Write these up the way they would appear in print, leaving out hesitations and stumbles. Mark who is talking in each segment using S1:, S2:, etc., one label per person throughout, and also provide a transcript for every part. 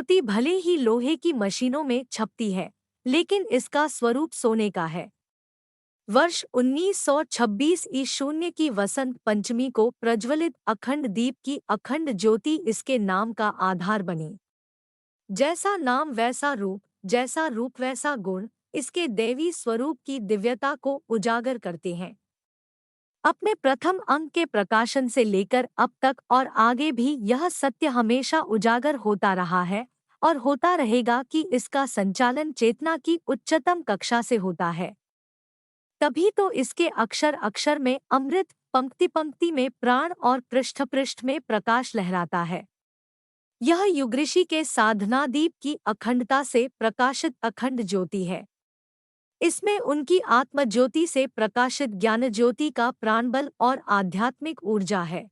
S1: ज्योति भले ही लोहे की मशीनों में छपती है, लेकिन इसका स्वरूप सोने का है। वर्ष 1926 ईशून्य की वसंत पंचमी को प्रज्वलित अखंड दीप की अखंड ज्योति इसके नाम का आधार बनी। जैसा नाम वैसा रूप, जैसा रूप वैसा गुण, इसके दैवी स्वरूप की दिव्यता को उजागर करते हैं। अपने प्रथम अंक के प्रकाशन से लेकर अब तक और आगे भी यह सत्य हमेशा उजागर होता रहा है और होता रहेगा कि इसका संचालन चेतना की उच्चतम कक्षा से होता है। तभी तो इसके अक्षर अक्षर में अमृत, पंक्ति पंक्ति में प्राण और पृष्ठ पृष्ठ में प्रकाश लहराता है। यह युग ऋषि के साधनादीप की अखंडता से प्रकाशित अखंड ज्योति है। इसमें उनकी आत्म ज्योति से प्रकाशित ज्ञान ज्योति का प्राणबल और आध्यात्मिक ऊर्जा है।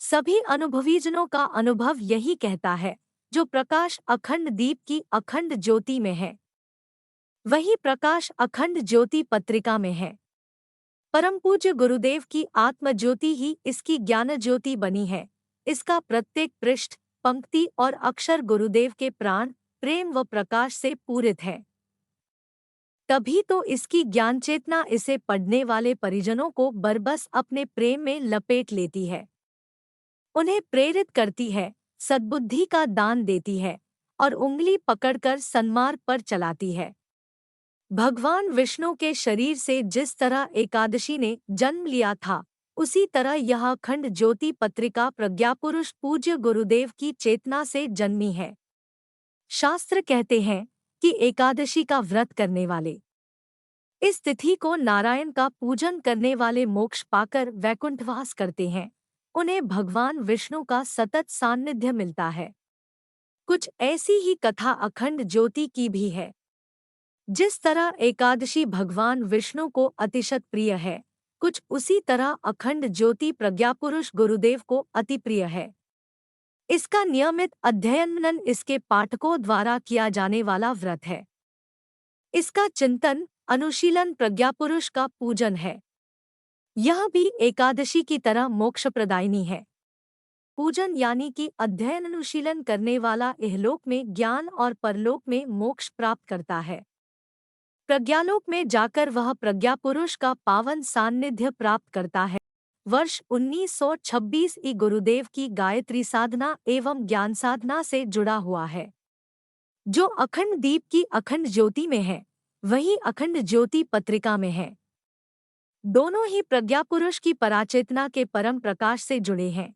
S1: सभी अनुभवीजनों का अनुभव यही कहता है, जो प्रकाश अखंड दीप की अखंड ज्योति में है, वही प्रकाश अखंड ज्योति पत्रिका में है। परम पूज्य गुरुदेव की आत्म ज्योति ही इसकी ज्ञान ज्योति बनी है। इसका प्रत्येक पृष्ठ, पंक्ति और अक्षर गुरुदेव के प्राण, प्रेम व प्रकाश से पूरित है। तभी तो इसकी ज्ञान चेतना इसे पढ़ने वाले परिजनों को बरबस अपने प्रेम में लपेट लेती है, उन्हें प्रेरित करती है, सद्बुद्धि का दान देती है और उंगली पकड़कर सन्मार्ग पर चलाती है। भगवान विष्णु के शरीर से जिस तरह एकादशी ने जन्म लिया था, उसी तरह यह अखंड ज्योति पत्रिका प्रज्ञापुरुष पूज्य गुरुदेव की चेतना से जन्मी है। शास्त्र कहते हैं कि एकादशी का व्रत करने वाले, इस तिथि को नारायण का पूजन करने वाले मोक्ष पाकर वैकुंठवास करते हैं, उन्हें भगवान विष्णु का सतत सान्निध्य मिलता है। कुछ ऐसी ही कथा अखंड ज्योति की भी है। जिस तरह एकादशी भगवान विष्णु को अतिशत प्रिय है, कुछ उसी तरह अखंड ज्योति प्रज्ञापुरुष गुरुदेव को अति प्रिय है। इसका नियमित अध्ययन इसके पाठकों द्वारा किया जाने वाला व्रत है। इसका चिंतन, अनुशीलन प्रज्ञापुरुष का पूजन है। यह भी एकादशी की तरह मोक्ष प्रदायिनी है। पूजन यानी कि अध्ययन अनुशीलन करने वाला इहलोक में ज्ञान और परलोक में मोक्ष प्राप्त करता है। प्रज्ञालोक में जाकर वह प्रज्ञापुरुष का पावन सान्निध्य प्राप्त करता है। वर्ष 1926 ई गुरुदेव की गायत्री साधना एवं ज्ञान साधना से जुड़ा हुआ है। जो अखंड दीप की अखंड ज्योति में है, वही अखंड ज्योति पत्रिका में है। दोनों ही प्रज्ञापुरुष की पराचेतना के परम प्रकाश से जुड़े हैं।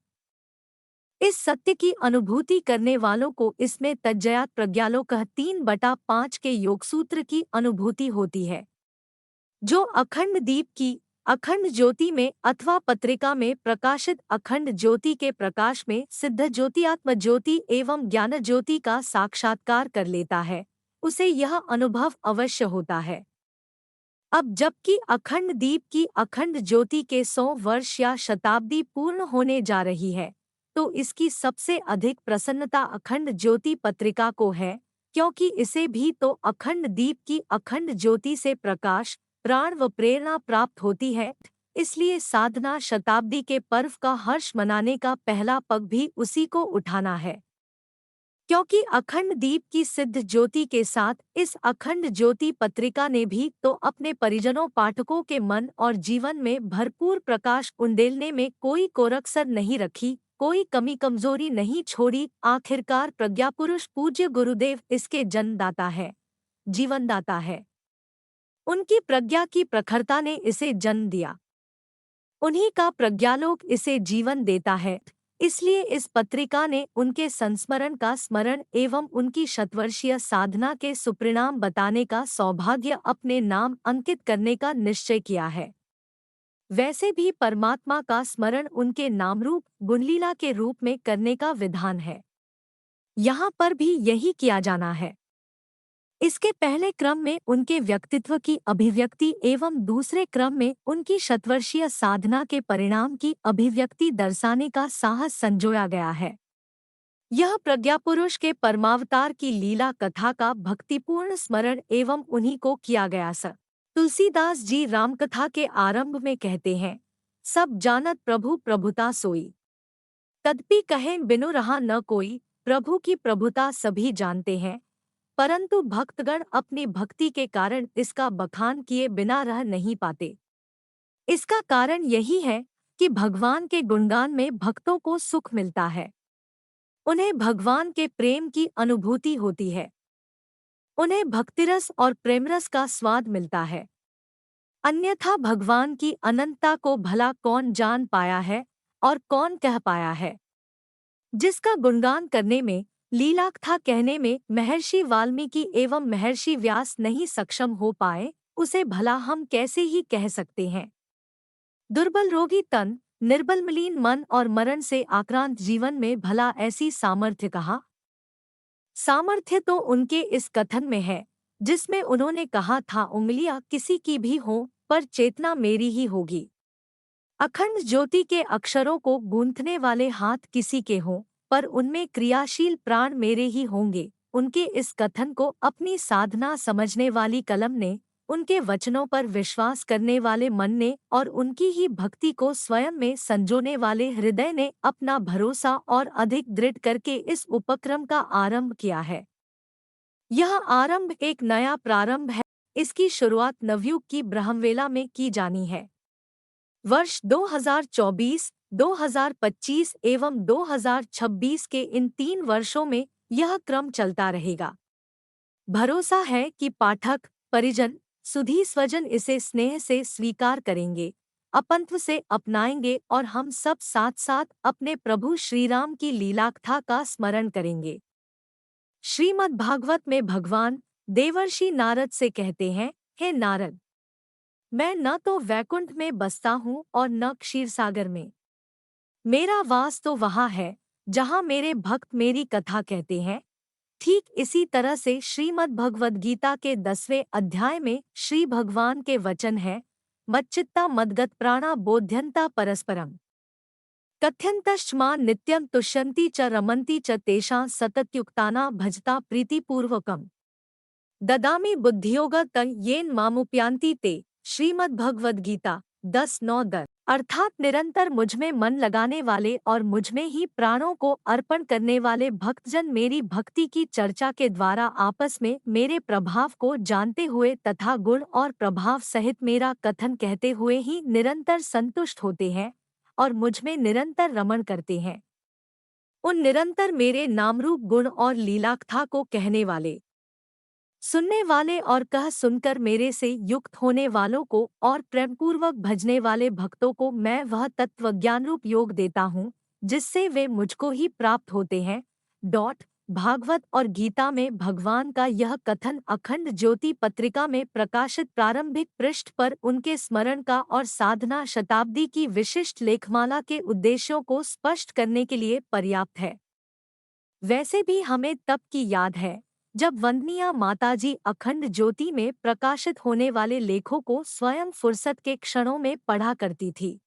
S1: इस सत्य की अनुभूति करने वालों को इसमें तज्जयात प्रज्ञालोकः 3/5 के योगसूत्र की अनुभूति होती है। जो अखंड दीप की अखंड ज्योति में अथवा पत्रिका में प्रकाशित अखंड ज्योति के प्रकाश में सिद्ध ज्योति आत्म ज्योति एवं ज्ञान ज्योति का साक्षात्कार कर लेता है, उसे यह अनुभव अवश्य होता है। अब जबकि अखंड दीप की अखंड ज्योति के 100 वर्ष या शताब्दी पूर्ण होने जा रही है, तो इसकी सबसे अधिक प्रसन्नता अखंड ज्योति पत्रिका को है, क्योंकि इसे भी तो अखंड दीप की अखंड ज्योति से प्रकाश, प्राण व प्रेरणा प्राप्त होती है। इसलिए साधना शताब्दी के पर्व का हर्ष मनाने का पहला पग भी उसी को उठाना है। क्योंकि अखंड दीप की सिद्ध ज्योति के साथ इस अखंड ज्योति पत्रिका ने भी तो अपने परिजनों पाठकों के मन और जीवन में भरपूर प्रकाश उंडेलने में कोई कोरकसर नहीं रखी, कोई कमी कमजोरी नहीं छोड़ी। आखिरकार प्रज्ञापुरुष पूज्य गुरुदेव इसके जन्मदाता है, जीवनदाता है। उनकी प्रज्ञा की प्रखरता ने इसे जन्म दिया, उन्हीं का प्रज्ञालोक इसे जीवन देता है। इसलिए इस पत्रिका ने उनके संस्मरण का स्मरण एवं उनकी शतवर्षीय साधना के सुपरिणाम बताने का सौभाग्य अपने नाम अंकित करने का निश्चय किया है। वैसे भी परमात्मा का स्मरण उनके नामरूप गुणलीला के रूप में करने का विधान है। यहाँ पर भी यही किया जाना है। इसके पहले क्रम में उनके व्यक्तित्व की अभिव्यक्ति एवं दूसरे क्रम में उनकी शतवर्षीय साधना के परिणाम की अभिव्यक्ति दर्शाने का साहस संजोया गया है। यह प्रज्ञापुरुष के परमावतार की लीला कथा का भक्तिपूर्ण स्मरण एवं उन्हीं को किया गया। तुलसीदास जी रामकथा के आरंभ में कहते हैं, सब जानत प्रभु प्रभुता सोई, तदपि कहें बिनु रहा न कोई, प्रभु की प्रभुता सभी जानते हैं, परंतु भक्तगण अपनी भक्ति के कारण इसका बखान किए बिना रह नहीं पाते। इसका कारण यही है कि भगवान के गुणगान में भक्तों को सुख मिलता है। उन्हें भगवान के प्रेम की अनुभूति होती है। उन्हें भक्तिरस और प्रेमरस का स्वाद मिलता है। अन्यथा भगवान की अनंतता को भला कौन जान पाया है और कौन कह पाया है। जिसका गुणगान करने में, लीलाकथा कहने में महर्षि वाल्मीकि एवं महर्षि व्यास नहीं सक्षम हो पाए, उसे भला हम कैसे ही कह सकते हैं। दुर्बल रोगी तन, निर्बल मलिन मन और मरण से आक्रांत जीवन में भला ऐसी सामर्थ्य कहाँ। सामर्थ्य तो उनके इस कथन में है जिसमें उन्होंने कहा था, उंगलियां किसी की भी हों पर चेतना मेरी ही होगी। अखंड ज्योति के अक्षरों को गूंथने वाले हाथ किसी के हों पर उनमें क्रियाशील प्राण मेरे ही होंगे। उनके इस कथन को अपनी साधना समझने वाली कलम ने, उनके वचनों पर विश्वास करने वाले मन ने और उनकी ही भक्ति को स्वयं में संजोने वाले हृदय ने अपना भरोसा और अधिक दृढ़ करके इस उपक्रम का आरंभ किया है। यह आरंभ एक नया प्रारंभ है। इसकी शुरुआत नवयुग की ब्रह्मवेला में की जानी है। वर्ष 2024, 2025 एवं 2026 के इन 3 वर्षों में यह क्रम चलता रहेगा। भरोसा है कि पाठक, परिजन, सुधी स्वजन इसे स्नेह से स्वीकार करेंगे, अपंत्व से अपनाएंगे और हम सब साथ साथ अपने प्रभु श्रीराम की लीलाकथा का स्मरण करेंगे। श्रीमद् भागवत में भगवान देवर्षि नारद से कहते हैं, हे नारद, मैं न तो वैकुंठ में बसता हूँ और न क्षीरसागर में। मेरा वास तो वहाँ है जहाँ मेरे भक्त मेरी कथा कहते हैं। ठीक इसी तरह से श्रीमद् भगवद गीता के 10वें अध्याय में श्री भगवान के वचन हैं, मच्चित्ता मद्गत प्राणा बोध्यन्ता परस्परम कथ्यन्तश्च मां नित्यं तुष्यन्ति च रमन्ति च तेषां सततयुक्ताना भजता प्रीतिपूर्वकम् ददामि बुद्धियोग तं येन मामुपयान्ति ते। श्रीमद् भगवद गीता 10:9-10। अर्थात निरंतर मुझमें मन लगाने वाले और मुझमें ही प्राणों को अर्पण करने वाले भक्तजन मेरी भक्ति की चर्चा के द्वारा आपस में मेरे प्रभाव को जानते हुए तथा गुण और प्रभाव सहित मेरा कथन कहते हुए ही निरंतर संतुष्ट होते हैं और मुझमें निरंतर रमण करते हैं। उन निरंतर मेरे नामरूप गुण और लीलाकथा को कहने वाले, सुनने वाले और कह सुनकर मेरे से युक्त होने वालों को और प्रेमपूर्वक भजने वाले भक्तों को मैं वह तत्व ज्ञान रूप योग देता हूँ जिससे वे मुझको ही प्राप्त होते हैं। भागवत और गीता में भगवान का यह कथन अखंड ज्योति पत्रिका में प्रकाशित प्रारंभिक पृष्ठ पर उनके स्मरण का और साधना शताब्दी की विशिष्ट लेखमाला के उद्देश्यों को स्पष्ट करने के लिए पर्याप्त है। वैसे भी हमें तब की याद है जब वंदनीय माताजी अखंड ज्योति में प्रकाशित होने वाले लेखों को स्वयं फुर्सत के क्षणों में पढ़ा करती थी,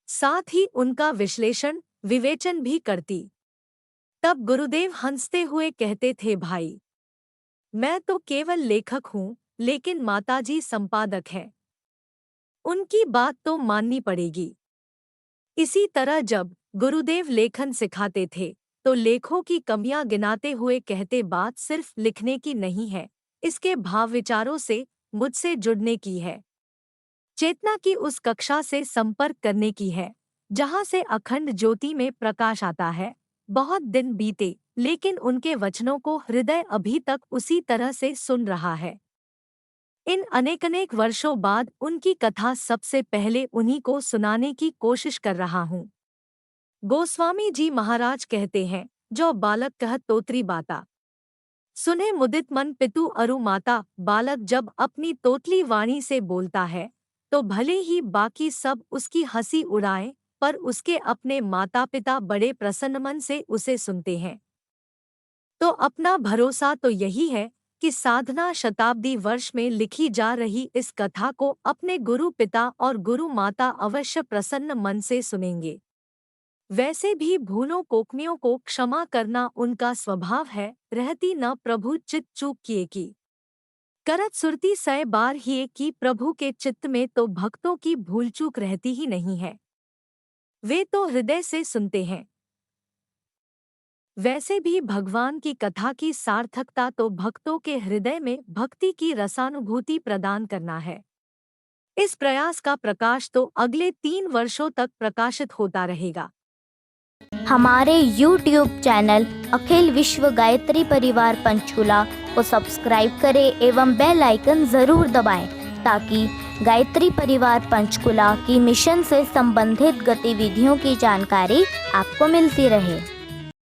S1: साथ ही उनका विश्लेषण विवेचन भी करती। तब गुरुदेव हंसते हुए कहते थे, भाई, मैं तो केवल लेखक हूँ लेकिन माताजी संपादक है, उनकी बात तो माननी पड़ेगी। इसी तरह जब गुरुदेव लेखन सिखाते थे तो लेखों की कमियां गिनाते हुए कहते, बात सिर्फ लिखने की नहीं है, इसके भाव विचारों से मुझसे जुड़ने की है, चेतना की उस कक्षा से संपर्क करने की है जहां से अखंड ज्योति में प्रकाश आता है। बहुत दिन बीते लेकिन उनके वचनों को हृदय अभी तक उसी तरह से सुन रहा है। इन अनेक वर्षों बाद उनकी कथा सबसे पहले उन्हीं को सुनाने की कोशिश कर रहा हूँ। गोस्वामी जी महाराज कहते हैं, जो बालक कह तोत्री बाता, सुने मुदित मन पितु अरु माता। बालक जब अपनी तोतली वाणी से बोलता है तो भले ही बाकी सब उसकी हंसी उड़ाएं, पर उसके अपने माता पिता बड़े प्रसन्न मन से उसे सुनते हैं। तो अपना भरोसा तो यही है कि साधना शताब्दी वर्ष में लिखी जा रही इस कथा को अपने गुरु पिता और गुरु माता अवश्य प्रसन्न मन से सुनेंगे। वैसे भी भूलों कोकमियों को क्षमा करना उनका स्वभाव है, रहती न प्रभु चित चूक किए की। करत सुरती सय बार ही कि प्रभु के चित्त में तो भक्तों की भूल चूक रहती ही नहीं है, वे तो हृदय से सुनते हैं। वैसे भी भगवान की कथा की सार्थकता तो भक्तों के हृदय में भक्ति की रसानुभूति प्रदान करना है। इस प्रयास का प्रकाश तो अगले 3 वर्षों तक प्रकाशित होता रहेगा।
S2: हमारे YouTube चैनल अखिल विश्व गायत्री परिवार पंचकुला को सब्सक्राइब करें एवं बेल आइकन जरूर दबाएं ताकि गायत्री परिवार पंचकुला की मिशन से संबंधित गतिविधियों की जानकारी आपको मिलती रहे।